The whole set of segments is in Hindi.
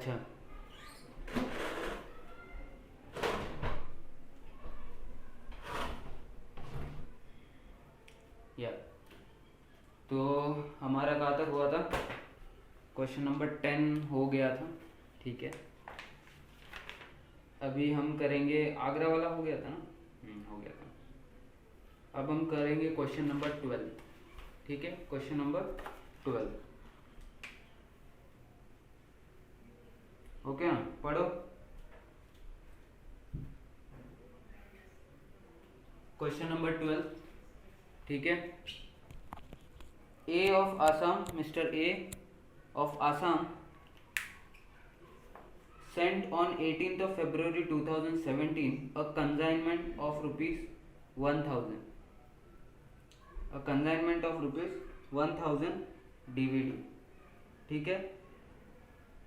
अच्छा, या तो हमारा कहाँ तक हुआ था? क्वेश्चन नंबर 10 हो गया था, ठीक है। अभी हम करेंगे, आगरा वाला हो गया था ना? हो गया था। अब हम करेंगे क्वेश्चन नंबर 12, ठीक है। क्वेश्चन नंबर 12, ओके ना? पढ़ो क्वेश्चन नंबर 12, ठीक है। A of Assam, Mr. A of Assam sent on 18th of February 2017 a consignment of rupees 1000, a consignment of rupees 1000 DVD, ठीक है,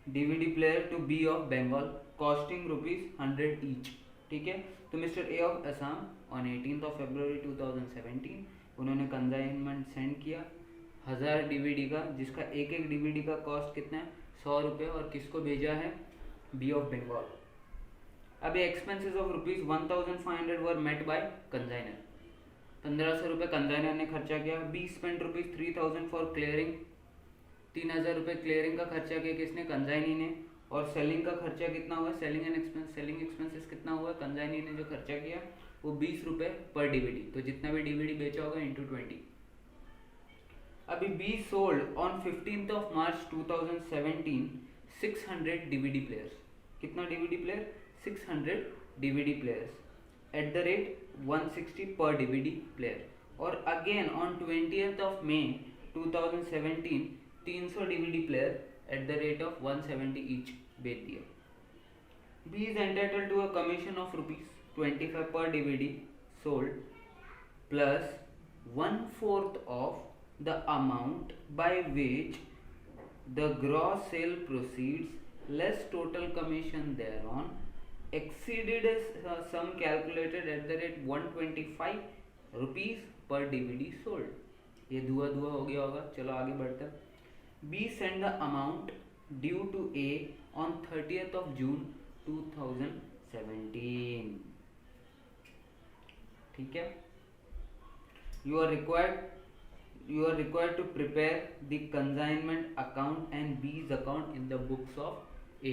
DVD player to B of Bengal costing rupees 100 each, ठीक है। तो mister A of Assam on 18th of February 2017 उन्होंने कंसाइनमेंट सेंड किया 1000 DVD का, जिसका एक एक DVD का कॉस्ट कितना है? 100 रुपये, और किसको भेजा है? B of Bengal. अभी expenses of rupees 1500 were met by consignor, 1500 रुपये कंसाइनर ने खर्चा किया। B spend rupees 3000 for clearing, 3000 रुपये क्लियरिंग का खर्चा किया किसने? कंसाइनी ने। और सेलिंग का खर्चा कितना हुआ? Selling and expense, selling expenses कितना हुआ? कंसाइनी ने जो खर्चा किया वो 20 रुपये पर DVD, तो जितना भी DVD बेचा होगा इंटू 20। अभी B sold on 15th of March 2017 600 DVD players, कितना DVD player? 600 DVD players at the rate 160 पर DVD प्लेयर। और again on 20th of May 2017 300 DVD player at the rate of 170 each बेच दिया। B is entitled to a commission of ₹25 per DVD sold plus 1/4 of the amount by which the gross sale proceeds less total commission thereon exceeded a sum calculated at the rate 125 rupees per DVD sold। ये धुआ धुआ हो गया होगा, चलो आगे बढ़ते हैं। B send the amount due to A on 30th of June 2017, ठीक है। You are required to prepare the consignment account and B's account in the books of A।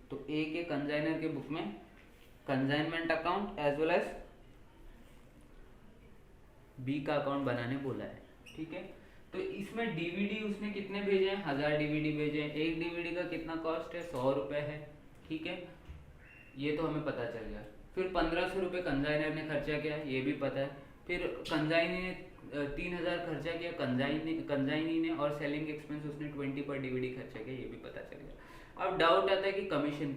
तो A के कंसाइनर के बुक में consignment account as well as B का अकाउंट बनाने बोला है, ठीक है। तो इसमें DVD उसने कितने भेजे हैं? 1000 DVD भेजे हैं। एक DVD का कितना कॉस्ट है? 100 रुपये है, ठीक है, ये तो हमें पता चल गया। फिर 1500 रुपये कंसाइनर ने खर्चा किया, ये भी पता है। फिर कंसाइनी ने 3000 खर्चा किया कंसाइनी ने, और सेलिंग एक्सपेंस उसने 20 पर DVD खर्चा किया, ये भी पता चल गया। अब डाउट आता है कि कमीशन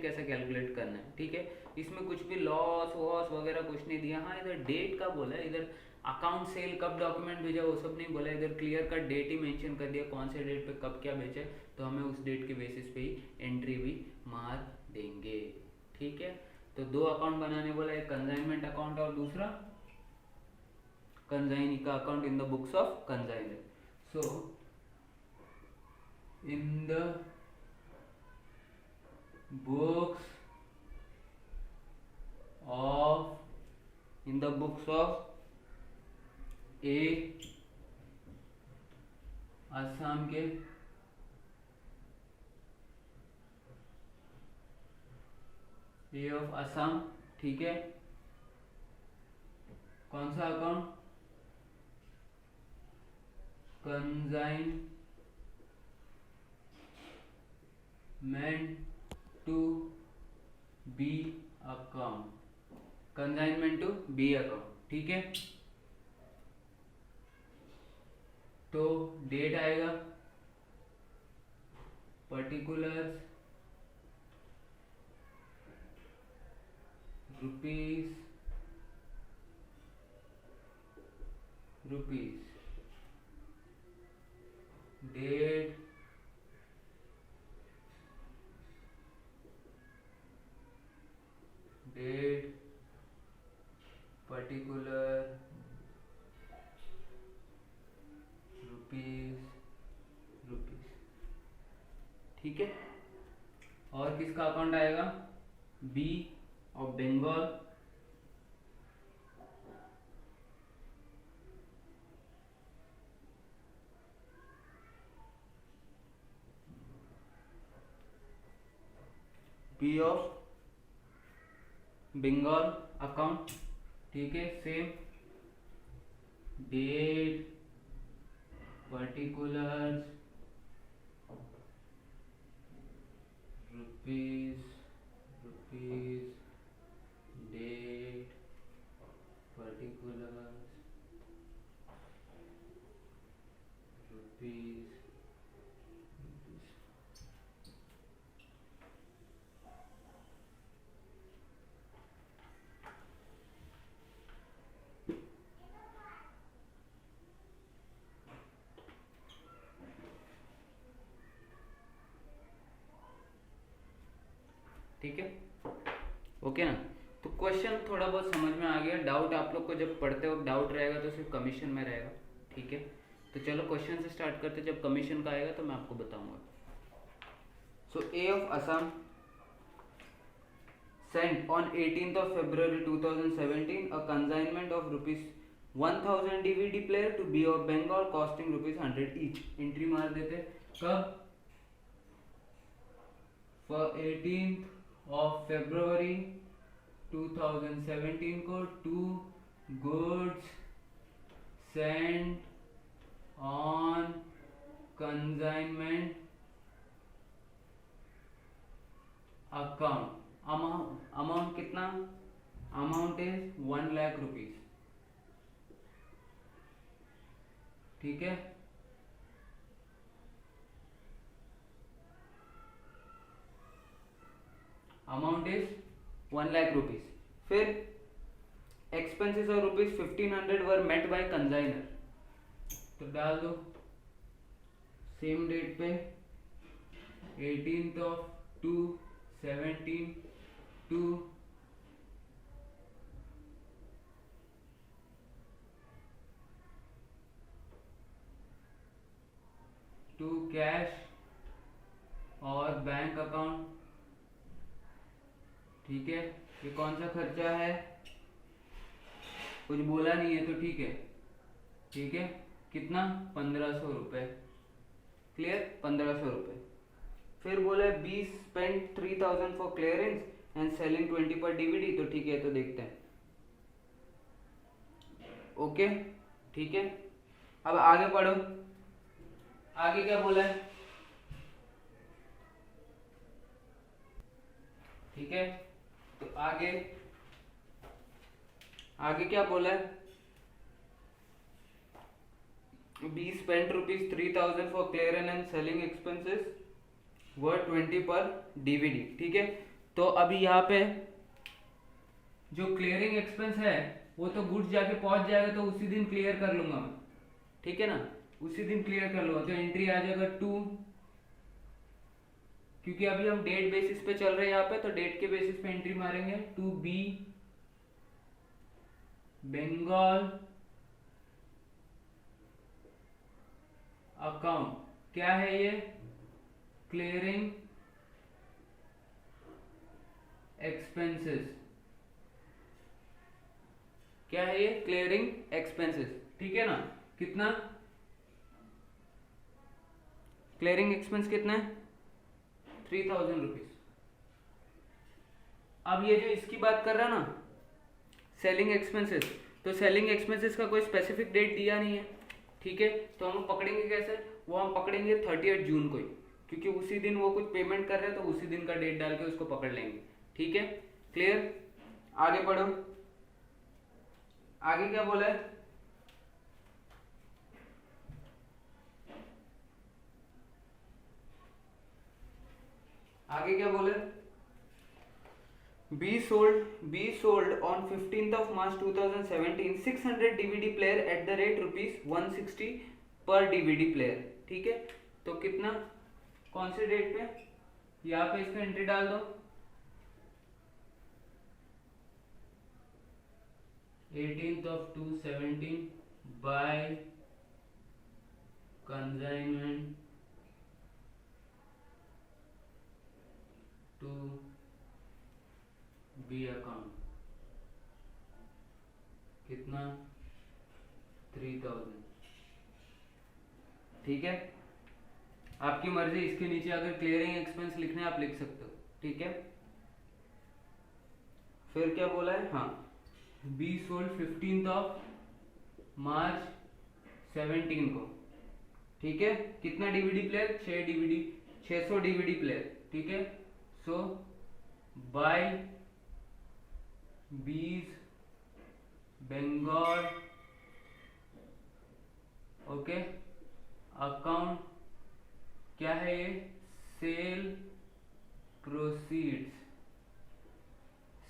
कैसा कैलकुलेट करना है, ठीक है। इसमें कुछ भी लॉस वॉस वगैरह कुछ नहीं दिया। हाँ, इधर डेट का बोला है, इधर अकाउंट सेल कब डॉक्यूमेंट भेजा वो सब नहीं बोला, इधर क्लियर कट डेट ही मेंशन कर दिया कौन से डेट पे कब क्या बेचा है, तो हमें उस डेट के बेसिस पे ही एंट्री भी मार देंगे, ठीक है। तो दो अकाउंट बनाने बोला, एक कंसाइनमेंट अकाउंट और दूसरा कंसाइनी का account in the books of consignor. So in the books of A Assam के ए ऑफ असम, ठीक है। कौन सा अकाउंट? Consignment to B account, consignment to B account, ठीक है। तो डेट आएगा particulars rupees date particular rupees, ठीक है। और किसका अकाउंट आएगा, B of Bengal, B of Bengal account, ठीक है। Same date, particulars, rupees, date, particulars, rupees, ठीक है, ओके ना। तो क्वेश्चन थोड़ा बहुत समझ में आ गया। डाउट आप लोग को जब पढ़ते वक्त डाउट रहेगा तो सिर्फ कमीशन में रहेगा, ठीक है। तो चलो क्वेश्चन से स्टार्ट करते, जब कमीशन का आएगा तो मैं आपको बताऊंगा। So A of Assam sent on 18th of February 2017 a consignment of rupees 1000 DVD player to B of Bengal costing rupees 100 each। Entry मार देते कब, for 18th of February 2017 को two goods sent on consignment account। Amount कितना, अमाउंट इज 1 लाख रुपीज, ठीक है। Amount is 1 lakh rupees. फिर एक्सपेंसेस और rupees 1500 were met by consignor, तो डाल दो सेम डेट पे 18th of 2/17 टू कैश और बैंक अकाउंट, ठीक है। ये कौन सा खर्चा है, कुछ बोला नहीं है तो ठीक है, ठीक है। कितना, 1500 रुपए, क्लियर, 1500 रुपए। फिर बोला be spend 3000 for clearance and selling 20 per DVD, तो ठीक है, तो देखते हैं, ओके, ठीक है। अब आगे पढ़ो, आगे क्या बोला है, ठीक है। तो आगे क्या बोला है, B spend rupees 3000 for clearance and selling expenses were 20 per DVD, ठीक है। तो अभी यहाँ पे जो क्लियरिंग एक्सपेंस है वो तो गुड्स जाके पहुंच जाएगा तो उसी दिन क्लियर कर लूंगा मैं, ठीक है ना, उसी दिन क्लियर कर लूंगा। तो एंट्री आ जाएगा 2, क्योंकि अभी हम डेट बेसिस पे चल रहे हैं यहाँ पे, तो डेट के बेसिस पे एंट्री मारेंगे। 2 बी बंगाल अकाउंट, क्या है ये, क्लियरिंग एक्सपेंसेस, क्या है ये, क्लियरिंग एक्सपेंसेस, ठीक है ना। कितना, क्लियरिंग एक्सपेंस कितना है, 3000 रुपीज। अब ये जो इसकी बात कर रहा है ना, सेलिंग एक्सपेंसेस, तो सेलिंग एक्सपेंसेस का कोई स्पेसिफिक डेट दिया नहीं है, ठीक है। तो हम पकड़ेंगे कैसे, वो हम पकड़ेंगे 30 जून को ही, क्योंकि उसी दिन वो कुछ पेमेंट कर रहे हैं, तो उसी दिन का डेट डाल के उसको पकड़ लेंगे, ठीक है, क्लियर। आगे बढ़ो, आगे क्या बोला है, आगे क्या बोले, B sold on 15th of March 2017 600 DVD player at the rate ₹160 पर DVD player, ठीक है। तो कितना, कौन से डेट पे, यहाँ पे इसका एंट्री डाल दो, 18th of 2/17 by consignment to B account कितना 3000। ठीक है, आपकी मर्जी, इसके नीचे अगर क्लियरिंग एक्सपेंस लिखने आप लिख सकते हो। ठीक है, फिर क्या बोला है, हाँ, बी सोल्ड 15 मार्च 17 को। ठीक है, कितना डीवीडी प्लेयर, 600 डीवीडी प्लेयर। ठीक है, सो बाय बीज बंगाल, ओके, अकाउंट क्या है ये, सेल प्रोसीड्स,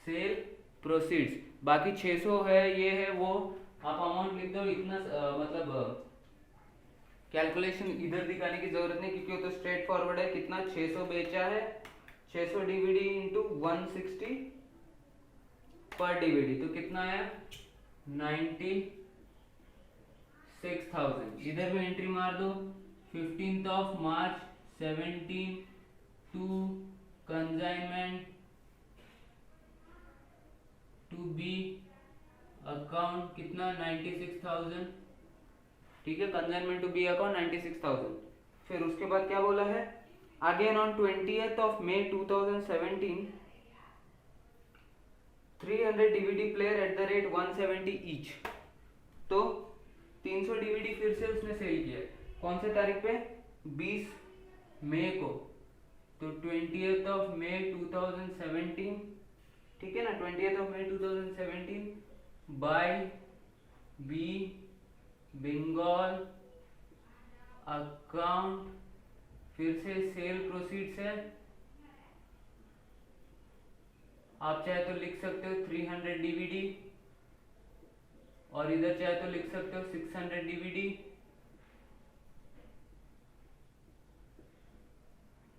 सेल प्रोसीड्स। बाकी 600 है, ये है वो, आप अमाउंट लिख दो इतना, मतलब कैलकुलेशन इधर दिखाने की जरूरत नहीं, क्योंकि वो तो स्ट्रेट फॉरवर्ड है। कितना 600 बेचा है, 600 डीवीडी इंटू 160 पर डीवीडी, तो कितना आया 96,000। इधर भी एंट्री मार दो, 15 March 17 to consignment to B account कितना 96,000। ठीक है, कंसाइनमेंट टू बी अकाउंट 96,000। फिर उसके बाद क्या बोला है, again on 20th May 2017 300 DVD player at the rate 170 each. तो 300 डीवीडी फिर से उसने सेल किया, कौन से तारीख पे, 20 मई को। तो 20th May 2017, ठीक है ना, 20th May 2017 by B Bengal account, फिर से सेल प्रोसीड्स है, आप चाहे तो लिख सकते हो 300 डीवीडी, और इधर चाहे तो लिख सकते हो 600 डीवीडी।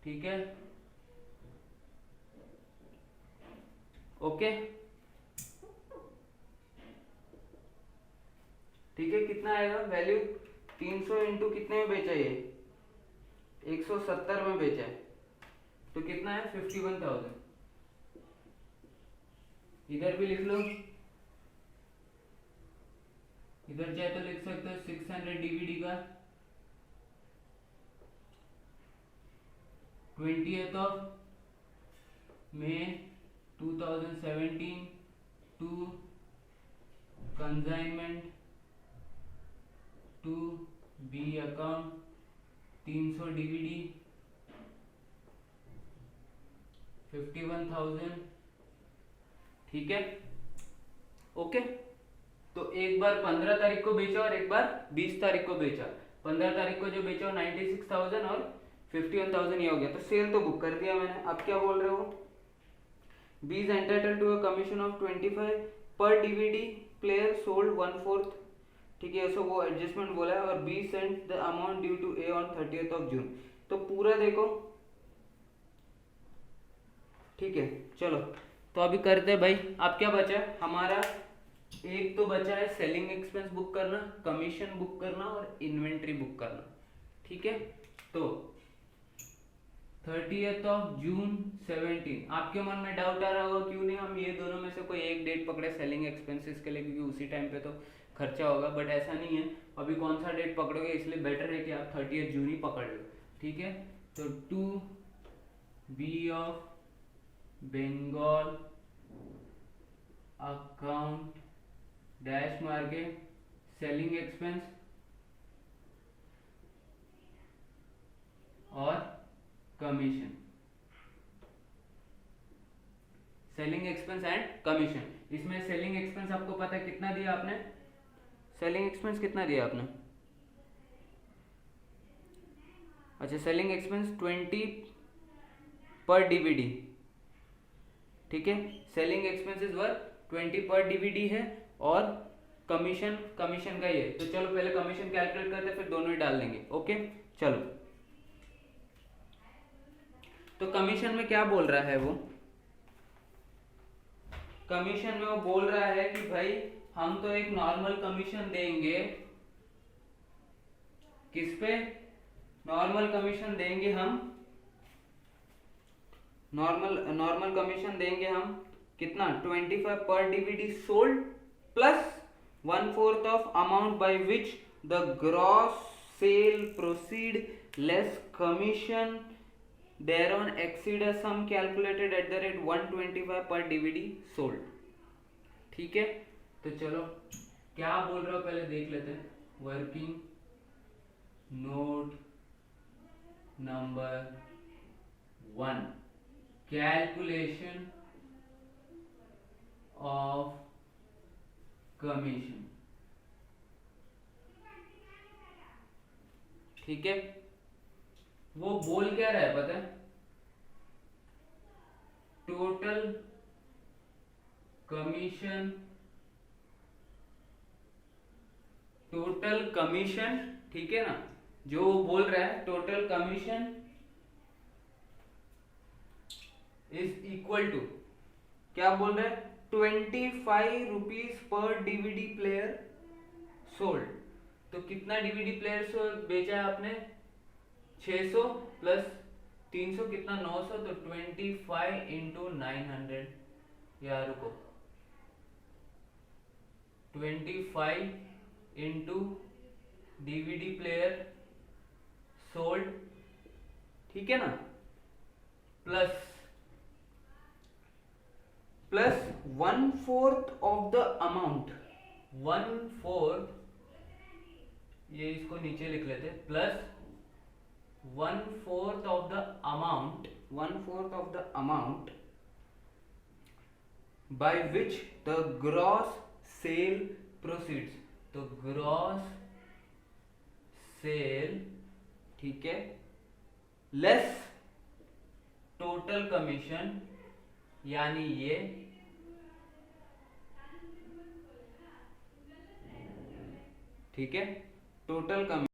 ठीक है, ओके, ठीक है, कितना आएगा वैल्यू, 300 इंटू कितने में बेचा ये, 170 में बेचा है, तो कितना है 51,000। इधर भी लिख लो, इधर चाहे तो लिख सकते हो 600 डीवीडी का 20th May 2017 to consignment to B account 300 DVD 51,000। ठीक है, ओके। तो एक बार 15 तारीख को बेचा और एक बार 20 तारीख को बेचा। 15 तारीख को जो बेचा 96,000 और 51,000 ये हो गया, तो सेल तो बुक कर दिया मैंने। अब क्या बोल रहे हो, B is entitled to a commission of 25 per DVD player sold 1/4। ठीक है, सो वो एडजस्टमेंट बोला है, और B sent the amount due to A on 30th June. तो पूरा देखो, ठीक है, चलो तो अभी करते हैं भाई। अब क्या बचा हमारा, एक तो बचा है सेलिंग एक्सपेंस बुक करना, कमीशन बुक करना और इन्वेंट्री बुक करना। ठीक है, तो 30th जून 17, आपके मन में डाउट आ रहा होगा क्यों नहीं हम ये दोनों में से कोई एक डेट पकड़े सेलिंग एक्सपेंसेस के लिए, क्योंकि उसी टाइम पे तो खर्चा होगा। बट ऐसा नहीं है, अभी कौन सा डेट पकड़ोगे, इसलिए बेटर है कि आप 30th जून ही पकड़ लो। ठीक है, तो to B of Bengal account dash मार के सेलिंग एक्सपेंस और commission, selling expense and commission. इसमें सेलिंग एक्सपेंस आपको पता है कितना दिया आपने, सेलिंग एक्सपेंस कितना दिया आपने, अच्छा सेलिंग एक्सपेंस 20 पर डीवीडी। ठीक है, selling expenses were 20 per DVD है, और कमीशन का ये। तो चलो पहले कमीशन कैलकुलेट करते हैं, फिर दोनों ही डाल देंगे। ओके, चलो तो कमीशन में क्या बोल रहा है वो, कमीशन में वो बोल रहा है कि भाई हम तो एक नॉर्मल कमीशन देंगे, किस पे, नॉर्मल कमीशन देंगे हम नॉर्मल कमीशन देंगे हम कितना 25 per DVD sold plus 1/4 of amount by which the gross cell proceed less commission thereon exceed a sum calculated at the rate 125 per DVD sold. ठीक है, तो चलो क्या बोल रहा हूं पहले देख लेते हैं. Working note number 1, calculation of commission. ठीक है, वो बोल क्या रहा है पता है? टोटल कमीशन, ठीक है ना, जो वो बोल रहा है total commission is equal to, क्या बोल रहा है, 25 rupees per DVD player sold. तो कितना डीवीडी प्लेयर बेचा है आपने? 600 प्लस 300 कितना, 900. तो 25 इंटू 900, या रुको, 25 इंटू डीवीडी प्लेयर सोल्ड, ठीक है ना, प्लस 1/4 ऑफ द अमाउंट, 1/4, ये इसको नीचे लिख लेते, plus 1/4 of the amount by which the gross sale proceeds. तो gross sale, ठीक है, लेस टोटल कमीशन, यानी ये, ठीक है, टोटल कमीशन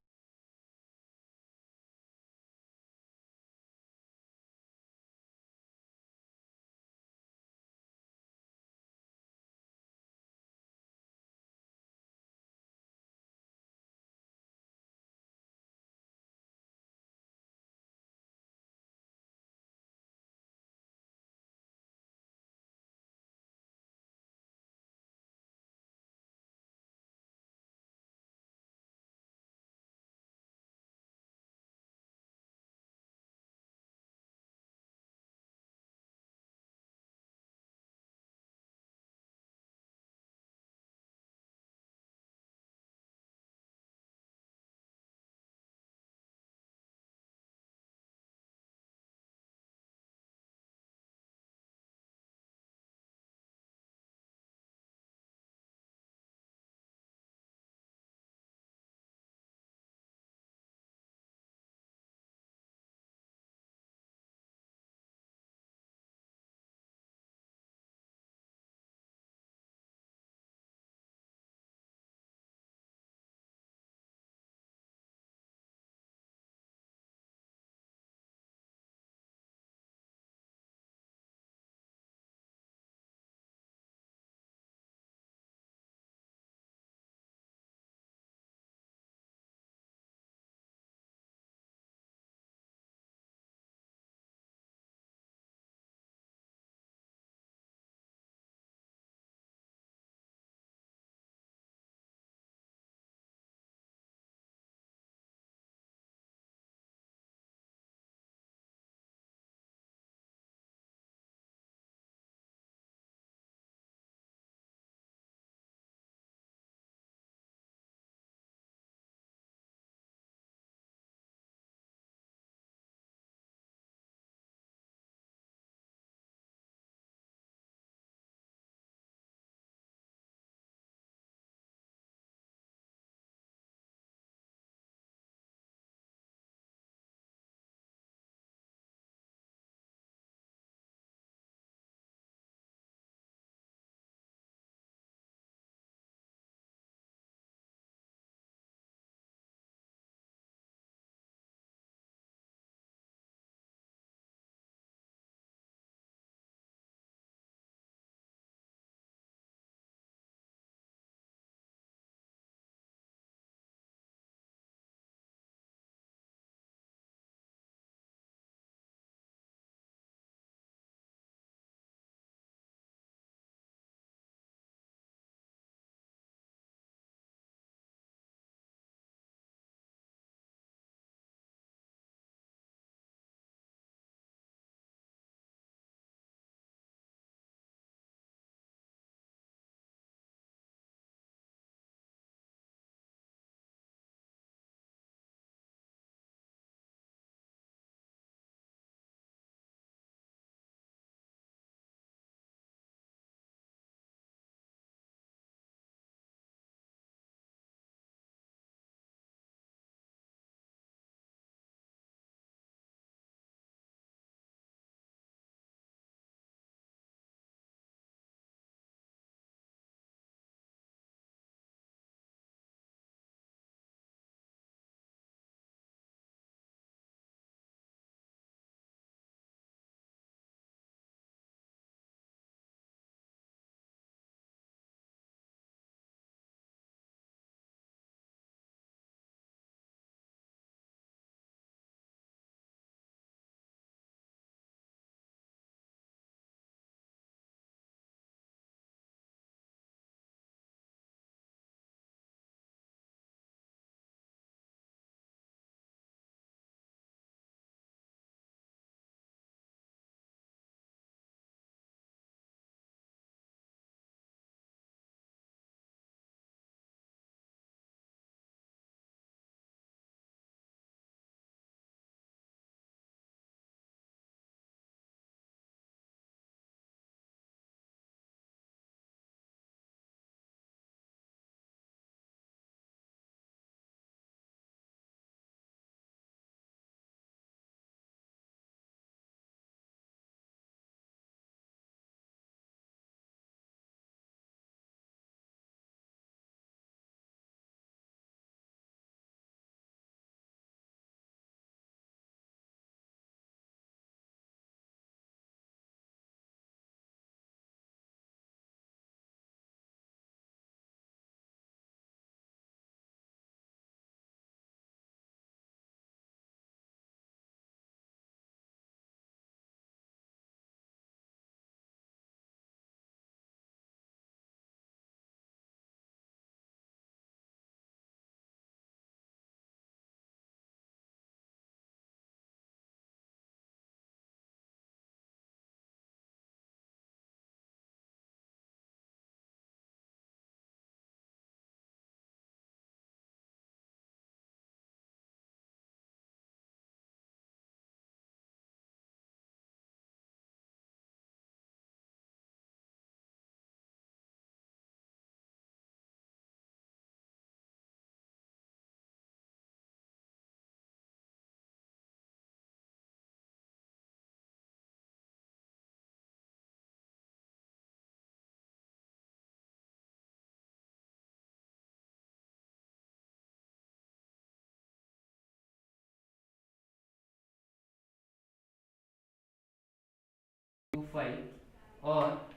0.25 और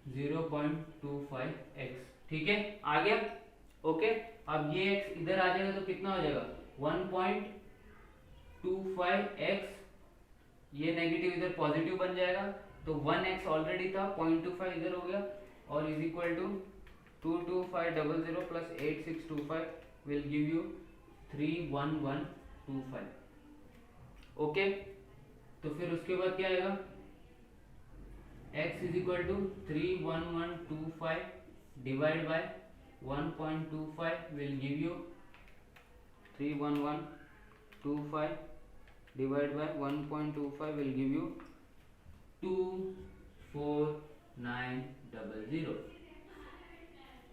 0.25x, ठीक है, आ गया। ओके, अब ये x इधर आ जाएगा तो कितना हो जाएगा 1.25x, ये नेगेटिव इधर पॉजिटिव बन जाएगा, तो 1x ऑलरेडी था, 0.25 इधर हो गया, और is equal to 22500 plus 8625 will give you 31125। Okay, तो फिर उसके बाद क्या आएगा, x is equal to 31125 divide by 1.25 will give you 31125 divide by 1.25 will give you 24900,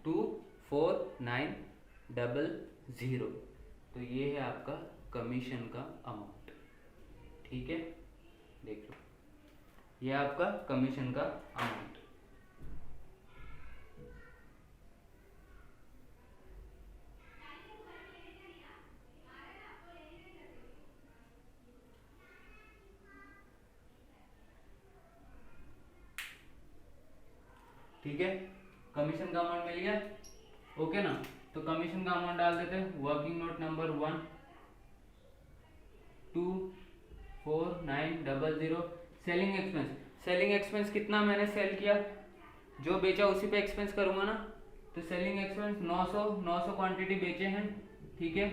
24900। तो ये है आपका कमीशन का अमाउंट, ठीक है, देख लो, ये आपका कमीशन का अमाउंट। ठीक है, कमीशन का अमाउंट मिल गया, ओके ना। तो कमीशन का अमाउंट डाल देते हैं, working note number 1 24900। Selling expense, selling expense कितना मैंने सेल किया, जो बेचा उसी पे एक्सपेंस करूंगा ना, तो सेलिंग एक्सपेंस 900 क्वांटिटी बेचे हैं, ठीक है,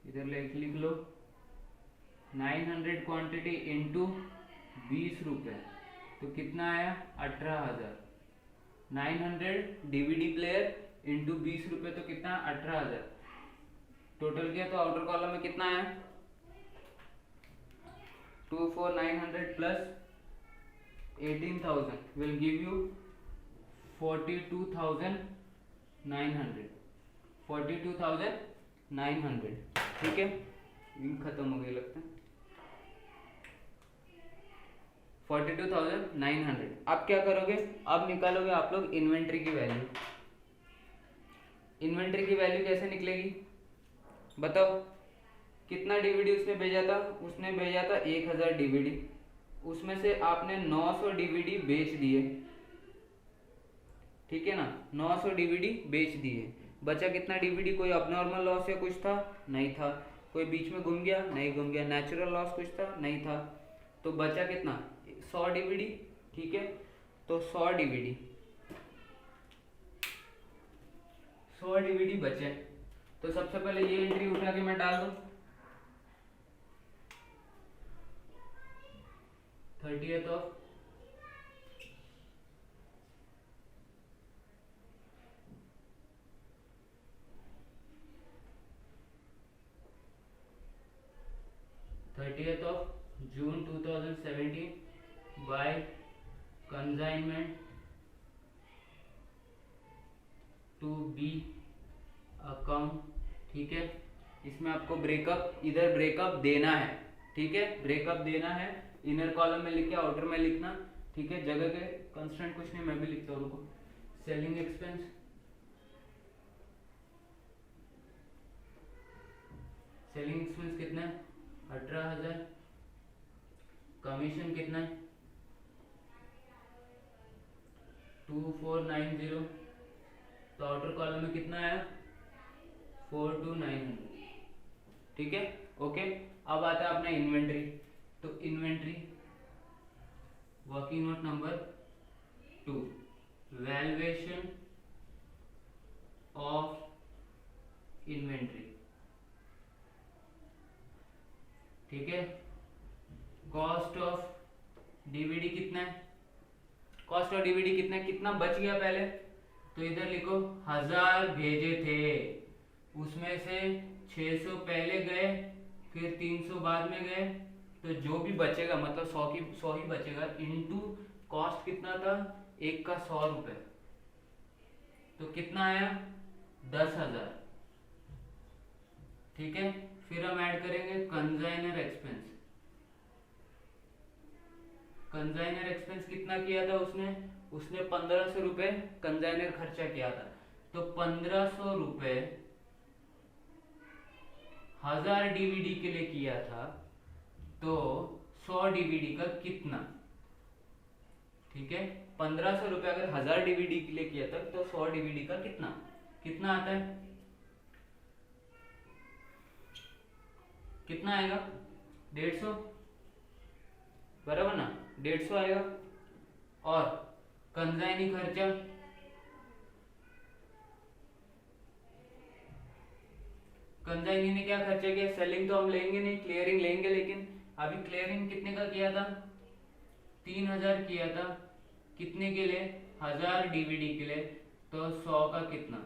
इधर लिख लो 900 क्वांटिटी इंटू 20 रुपए, तो कितना आया 18,000। 900 डीवीडी प्लेयर इंटू 20 रुपए, तो कितना 18,000 टोटल किया, तो आउटर कॉलम में कितना आया 24900 प्लस 18,000 विल गिव यू 42,900, 42,900, ठीक है, खत्म हो गई लगता है, 42,900। अब क्या करोगे, अब निकालोगे आप लोग इन्वेंट्री की वैल्यू। इन्वेंट्री की वैल्यू कैसे निकलेगी बताओ, कितना डीवीडी उसने भेजा था, उसने भेजा था 1000 डीवीडी, उसमें से आपने 900 डीवीडी बेच दिए, ठीक है ना, 900 डीवीडी बेच दिए, बचा कितना डीवीडी, कोई अबनॉर्मल लॉस या कुछ था, नहीं था, कोई बीच में घूम गया, नहीं घूम गया, नेचुरल लॉस कुछ था, नहीं था, तो बचा कितना 100 डीवीडी, ठीक है, तो 100 डीवीडी बचे, तो सबसे पहले ये एंट्री उठा के मैं डाल दूं 30th of June 2017 by consignment to B account, ठीक है, इसमें आपको ब्रेकअप, इधर ब्रेकअप देना है, ठीक है, ब्रेकअप देना है, इनर कॉलम में लिख के आउटर में लिखना, ठीक है, जगह के कंस्ट्रेंट कुछ नहीं, मैं भी लिखता हूँ, रुको, सेलिंग एक्सपेंस, सेलिंग एक्सपेंस कितना है 18,000, कमीशन कितना है 2490, तो आउटर कॉलम में कितना आया 42,900, ठीक है, ओके। अब आता है अपना इन्वेंट्री, तो inventory working note number 2, valuation of inventory, ठीक है, कॉस्ट ऑफ डीवीडी कितना है, कॉस्ट ऑफ डीवीडी कितना है, कितना बच गया पहले, तो इधर लिखो 1000 भेजे थे, उसमें से 600 पहले गए, फिर 300 बाद में गए, तो जो भी बचेगा मतलब 100 ही बचेगा, इनटू कॉस्ट कितना था, एक का 100 रुपए, तो कितना आया 10,000, ठीक है। फिर हम ऐड करेंगे कंसाइनर एक्सपेंस, कंसाइनर एक्सपेंस कितना किया था उसने 1500 रुपए कंसाइनर खर्चा किया था, तो 1500 रुपए 1000 डीवीडी के लिए किया था, तो 100 डीवीडी का कितना, ठीक है। 1500 रुपये अगर 1000 डीवीडी के लिए किया था तो 100 डीवीडी का कितना कितना आता है, कितना आएगा 150, बराबर ना, 150 आएगा। और कंजाइनी खर्चा, कंजाइनी ने क्या खर्चा किया, सेलिंग तो हम लेंगे नहीं, क्लियरिंग लेंगे, लेकिन अभी क्लियरिंग कितने का किया था, 3000 किया था, कितने के लिए, 1000 डीवीडी के लिए, तो 100 का कितना,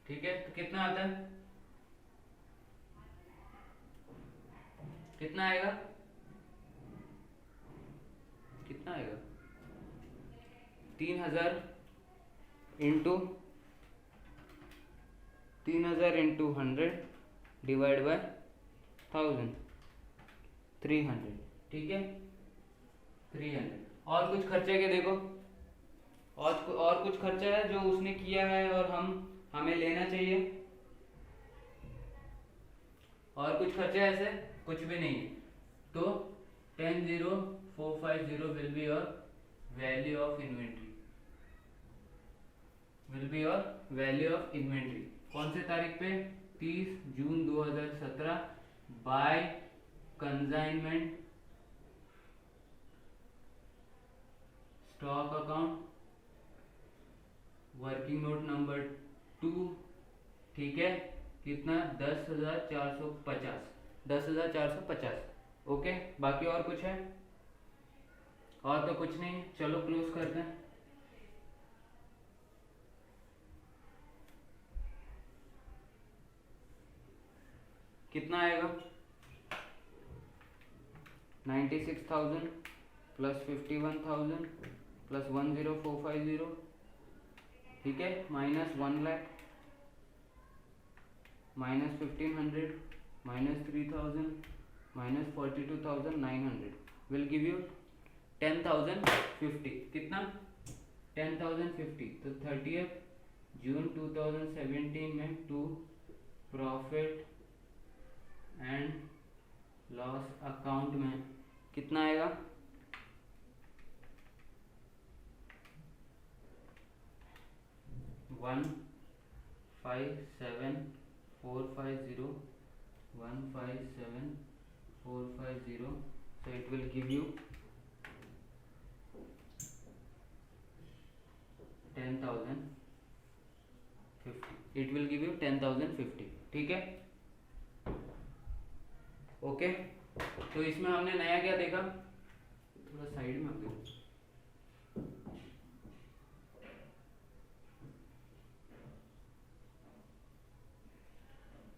ठीक है। तो कितना आता है, कितना आएगा, कितना आएगा, 3000 इंटू 100 डिवाइड बाय 1000, 300, ठीक है 300। और कुछ खर्चे के देखो, और कुछ खर्चा है जो उसने किया है और हमें लेना चाहिए, और कुछ खर्चा ऐसे कुछ भी नहीं है। तो 10450 will be your value of inventory, will be your value of inventory. कौन से तारीख पे, 30 June 2017 by consignment stock account working note number 2, ठीक है, कितना 10,450, 10,450, ओके। बाकी और कुछ है, और तो कुछ नहीं, चलो क्लोज करते हैं। कितना आएगा, 96,000 प्लस 51,000 प्लस 10450, ठीक है, minus 1 lakh minus 1500 minus 3000 minus 42,900 will give you 10,050, कितना 10,050। तो 30 जून 2017 में to profit and loss account में कितना आएगा, 157,450, 157,450, so it will give you 10,050, it will give you 10,050, ठीक है, ओके। तो इसमें हमने नया क्या देखा, थोड़ा साइड में आ गया,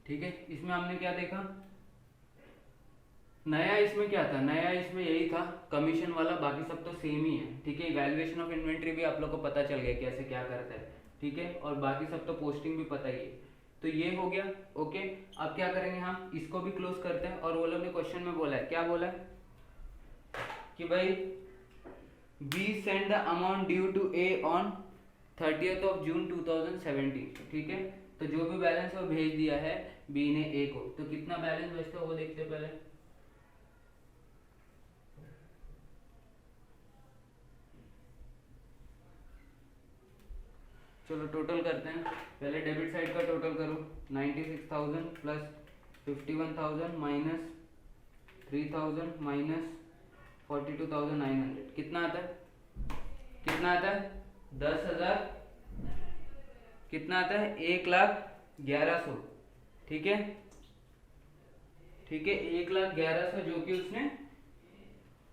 ठीक है। इसमें हमने क्या देखा, नया इसमें क्या था, नया इसमें यही था कमीशन वाला, बाकी सब तो सेम ही है, ठीक है। वैल्यूएशन ऑफ इन्वेंट्री भी आप लोग को पता चल गया कैसे क्या करता है, ठीक है, और बाकी सब तो पोस्टिंग भी पता ही है। तो ये हो गया, ओके। अब क्या करेंगे, हम इसको भी क्लोज करते हैं। और वो लोग ने क्वेश्चन में बोला है, क्या बोला है कि भाई B send the amount due to A on 30th June 2017, ठीक है। तो जो भी बैलेंस है वो भेज दिया है बी ने ए को, तो कितना बैलेंस बचता है वो देखते हैं पहले। चलो टोटल करते हैं, पहले डेबिट साइड का टोटल करो, 96,000 प्लस 51,000 माइनस 3,000 माइनस 42,900, कितना आता है, कितना आता है 10,000, कितना आता है 1,11,000, ठीक है, ठीक है 1,11,000 जो कि उसने,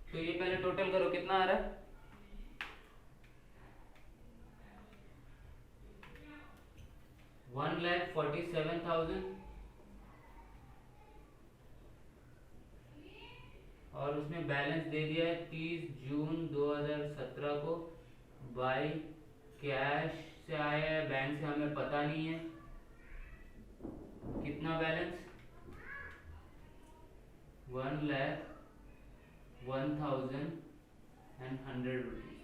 तो ये पहले टोटल करो कितना आ रहा है, 1,47,000, और उसने बैलेंस दे दिया है 30 जून 2017 को बाय कैश से आया है, बैंक से हमें पता नहीं है कितना बैलेंस, 1,01,100 रुपीज,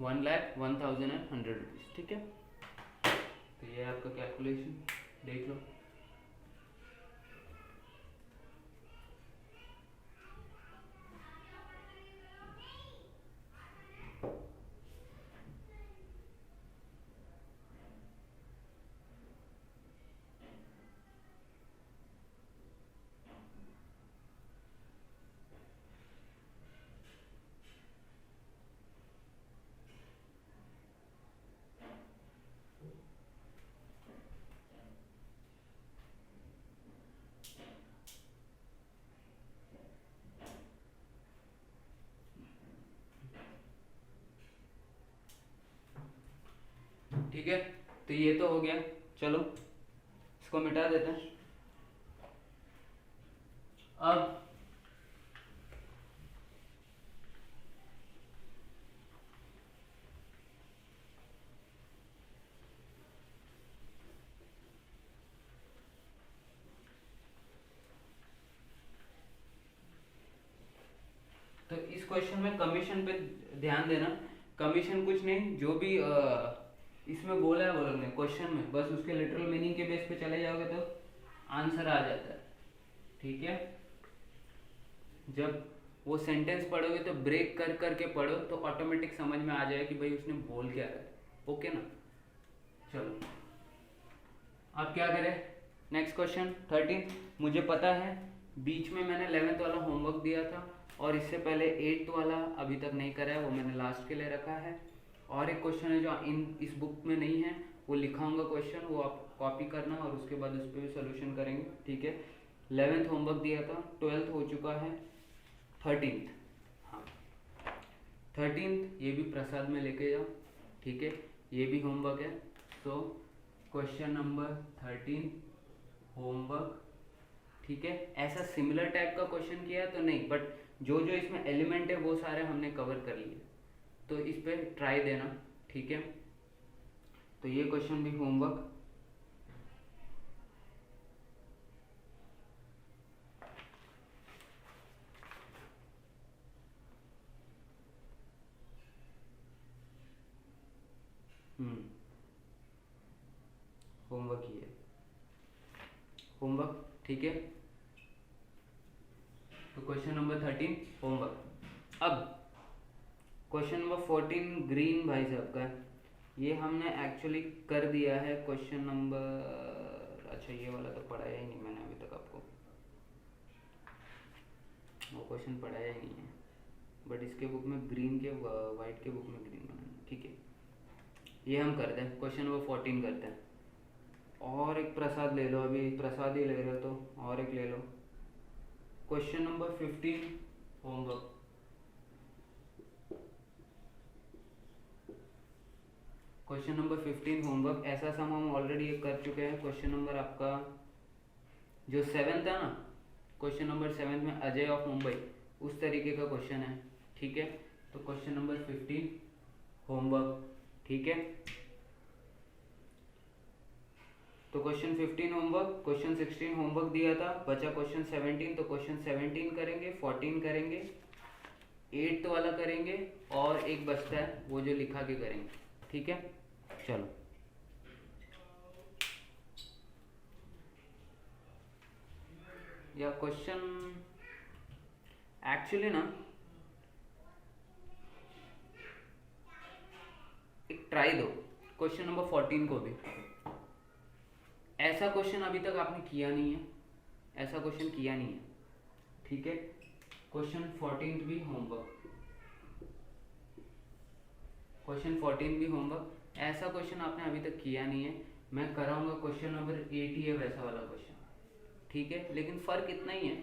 1,01,100 रुपीज, ठीक है। तो ये आपका कैलकुलेशन देख लो। ठीक है, तो ये तो हो गया, चलो इसको मिटा देते हैं। अब तो इस क्वेश्चन में कमीशन पे ध्यान देना। कमीशन कुछ नहीं, जो भी इसमें बोला है वो लोग ने क्वेश्चन में, बस उसके लिटरल मीनिंग के बेस पे चले जाओगे तो आंसर आ जाता है। ठीक है, जब वो सेंटेंस पढ़ोगे तो ब्रेक कर करके पढ़ो तो ऑटोमेटिक समझ में आ जाए कि भाई उसने बोल क्या रहा है। ओके ना, चलो अब क्या करें, नेक्स्ट क्वेश्चन 13। मुझे पता है बीच में मैंने 11th वाला होमवर्क दिया था और इससे पहले 8th वाला अभी तक नहीं करा है, वो मैंने लास्ट के लिए रखा है। और एक क्वेश्चन है जो इस बुक में नहीं है, वो लिखाऊंगा क्वेश्चन, वो आप कॉपी करना और उसके बाद उस पर भी सोल्यूशन करेंगे। ठीक है, 11th होमवर्क दिया था, 12th हो चुका है, 13th, हाँ 13th ये भी प्रसाद में लेके जाओ। ठीक है, ये भी होमवर्क है। तो क्वेश्चन नंबर 13 होमवर्क। ठीक है, ऐसा सिमिलर टाइप का क्वेश्चन किया तो नहीं, बट जो जो इसमें एलिमेंट है वो सारे हमने कवर कर लिए, तो इस पे ट्राई देना। ठीक है, तो ये क्वेश्चन भी होमवर्क। होमवर्क ही है, होमवर्क। ठीक है, तो क्वेश्चन नंबर 13 होमवर्क। अब क्वेश्चन नंबर 14 ग्रीन भाई साहब का, ये हमने एक्चुअली कर दिया है। क्वेश्चन नंबर, अच्छा ये वाला तो पढ़ाया ही नहीं मैंने अभी तक आपको, वो क्वेश्चन पढ़ाया ही नहीं है, बट इसके बुक में ग्रीन के, वाइट के बुक में ग्रीन बनाना। ठीक है, ये हम करते हैं, क्वेश्चन नंबर 14 करते हैं। और एक प्रसाद ले लो, अभी प्रसाद ही ले रहे हो तो और एक ले लो। Question number 15 homework. Question number 15 homework, ऐसा सम हम ऑलरेडी एक कर चुके हैं। क्वेश्चन नंबर आपका जो 7 था ना, क्वेश्चन नंबर 7 में अजय ऑफ मुंबई, उस तरीके का क्वेश्चन है। ठीक है, तो क्वेश्चन नंबर 15 होमवर्क। ठीक है, तो क्वेश्चन 15 होमवर्क, क्वेश्चन 16 होमवर्क दिया था, बचा क्वेश्चन 17, तो क्वेश्चन 17 करेंगे, 14 करेंगे, 8th वाला करेंगे, और एक बचता है वो जो लिखा के करेंगे। ठीक है, चलो या क्वेश्चन एक्चुअली ना एक ट्राई दो क्वेश्चन नंबर 14 को भी। ऐसा क्वेश्चन अभी तक आपने किया नहीं है, ऐसा क्वेश्चन किया नहीं है। ठीक है, क्वेश्चन 14 भी होमवर्क, क्वेश्चन 14 भी होमवर्क। ऐसा क्वेश्चन आपने अभी तक किया नहीं है, मैं कराऊंगा क्वेश्चन नंबर 8 है वैसा वाला क्वेश्चन। ठीक है, लेकिन फर्क इतना ही है,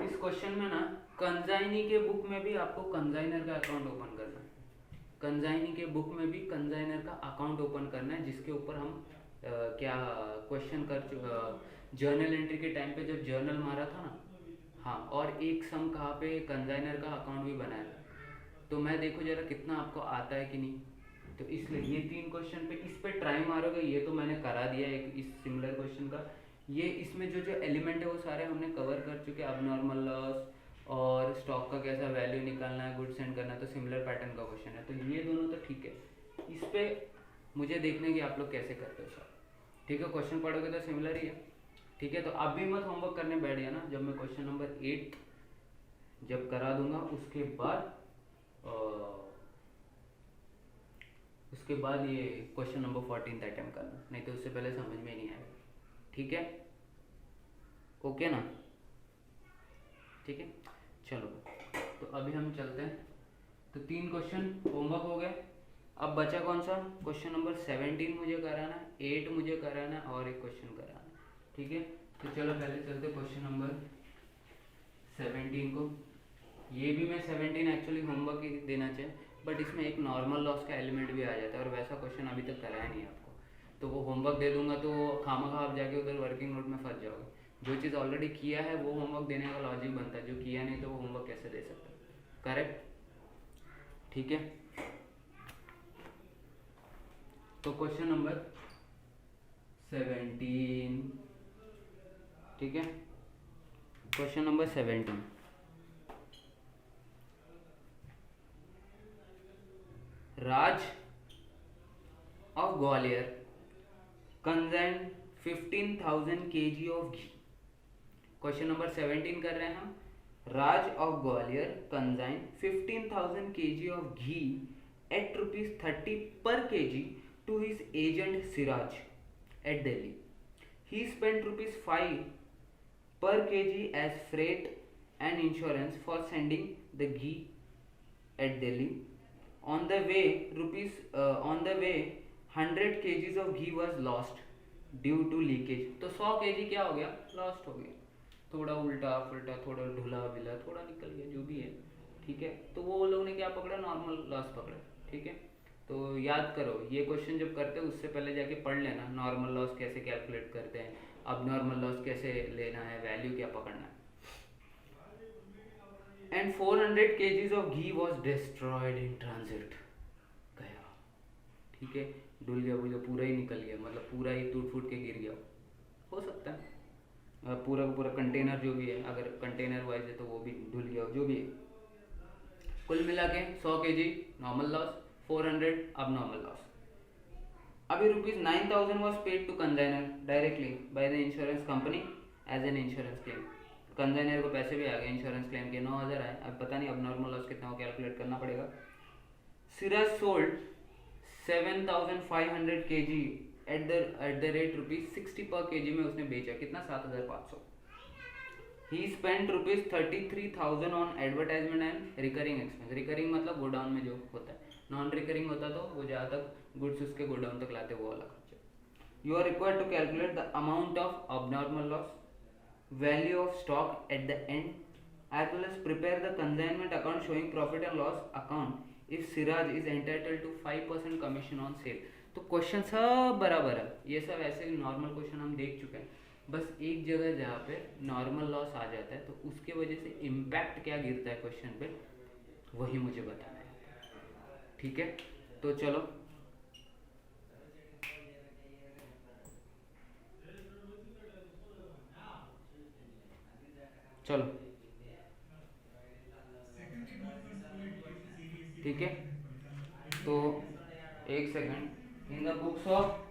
इस क्वेश्चन में ना कंजाइनी के बुक में भी आपको कंजाइनर का अकाउंट ओपन करना है, कंजाइनी के बुक में भी कंजाइनर का अकाउंट ओपन करना है, जिसके ऊपर हम क्या क्वेश्चन कर जर्नल एंट्री के टाइम पे जब जर्नल मारा था ना, हाँ, और एक सम कहाँ पे कंजाइनर का अकाउंट भी बनाया था। तो मैं देखो जरा कितना आपको आता है कि नहीं। तो इसलिए ये 3 क्वेश्चन पे इस पे ट्राई मारोगे, ये तो मैंने करा दिया एक इस सिमिलर क्वेश्चन का। ये इसमें जो जो एलिमेंट है वो सारे हमने कवर कर चुके हैं। अब नॉर्मल लॉस और स्टॉक का कैसा वैल्यू निकालना है, गुड सेंड करना है, तो सिमिलर पैटर्न का क्वेश्चन है। तो ये दोनों तो ठीक है, इस पे मुझे देखने की आप लोग कैसे करते हो सर। ठीक है, क्वेश्चन पढ़ोगे तो सिमिलर ही है। ठीक है, तो अब भी मत होमवर्क करने बैठ जाना, जब मैं क्वेश्चन नंबर 8 जब करा दूंगा उसके बाद ये क्वेश्चन नंबर 14 अटेम्प्ट करना, नहीं तो उससे पहले समझ में नहीं आएगा। ठीक है, ओके ना, ठीक है, चलो तो अभी हम चलते हैं। तो 3 क्वेश्चन होमवर्क हो गए। अब बचा कौन सा, क्वेश्चन नंबर 17 मुझे कराना है, 8 मुझे कराना है, और एक क्वेश्चन कराना है। ठीक है, तो चलो पहले चलते क्वेश्चन नंबर 17 को। ये भी मैं 17 एक्चुअली होमवर्क ही देना चाहिए, बट इसमें एक नॉर्मल लॉस का एलिमेंट भी आ जाता है और वैसा क्वेश्चन अभी तक कराया नहीं आपको, तो वो होमवर्क दे दूंगा तो खामा आप जाके उधर वर्किंग नोट में फंस जाओगे। जो चीज़ ऑलरेडी किया है वो होमवर्क देने का लॉजिक बनता है, जो किया नहीं तो वो होमवर्क कैसे दे सकता है, करेक्ट? ठीक है, तो क्वेश्चन नंबर 17, ठीक है, question number 17, Raj of Gwalior consigned 15,000 kg of ghee. Question number 17 कर रहे हैं हम। Raj of Gwalior consigned 15,000 kg of ghee at ₹30 per kg to his agent Siraj at Delhi. He spent ₹5 per kg as freight and insurance for sending the ghee at Delhi. On the way, 100 kgs of ghee was lost due to leakage. तो 100 kg क्या हो गया, लॉस्ट हो गया, थोड़ा उल्टा फुल्टा, थोड़ा ढुला बिला, थोड़ा निकल गया, जो भी है, ठीक है। तो वो लोग ने क्या पकड़ा, नॉर्मल लॉस पकड़ा, ठीक है। तो याद करो, ये क्वेश्चन जब करते हो उससे पहले जाके पढ़ लेना नॉर्मल लॉस कैसे कैलकुलेट करते हैं, अब नॉर्मल लॉस कैसे लेना है, वैल्यू क्या पकड़ना है। And 400 kgs of ghee was destroyed in transit, गया, ठीक है, डुल गया, बोलो पूरा ही निकल गया, मतलब पूरा ही टूट फूट के गिर गया, हो सकता है पूरा का पूरा कंटेनर जो भी है, अगर कंटेनर वाइज है तो वो भी धुल गया, जो भी है। कुल मिला के 100 kg नॉर्मल लॉस, 400 अब नॉर्मल लॉस। अभी ₹9,000 was paid to consignor directly by the insurance company as an insurance claim. Consignor को पैसे भी आ गए इंश्योरेंस क्लेम के, 9,000 आए। अब पता नहीं अब नॉर्मल लॉस कितना हो, कैलकुलेट करना पड़ेगा। Siraj sold 7,500 kg at the rate ₹60 per kg में उसने बेचा, कितना, 7,500। He spend ₹33,000 on advertisement and recurring expense. Recurring मतलब गोडाउन में जो होता है, नॉन रिकरिंग होता तो वो जहाँ तक गुड्स उसके गोडाउन तक लाते वो वाला खर्चा। You are required to calculate the amount of abnormal loss, value of stock at the end, as well as prepare the consignment account showing profit and loss account if Siraj is entitled to 5% commission on sale। तो क्वेश्चन सब बराबर है, ये सब ऐसे नॉर्मल क्वेश्चन हम देख चुके हैं, बस एक जगह जहाँ पे नॉर्मल लॉस आ जाता है तो उसके वजह से इम्पैक्ट क्या गिरता है क्वेश्चन पे, वही मुझे बताना है, ठीक है। तो चलो चलो ठीक है, तो एक second. In the books of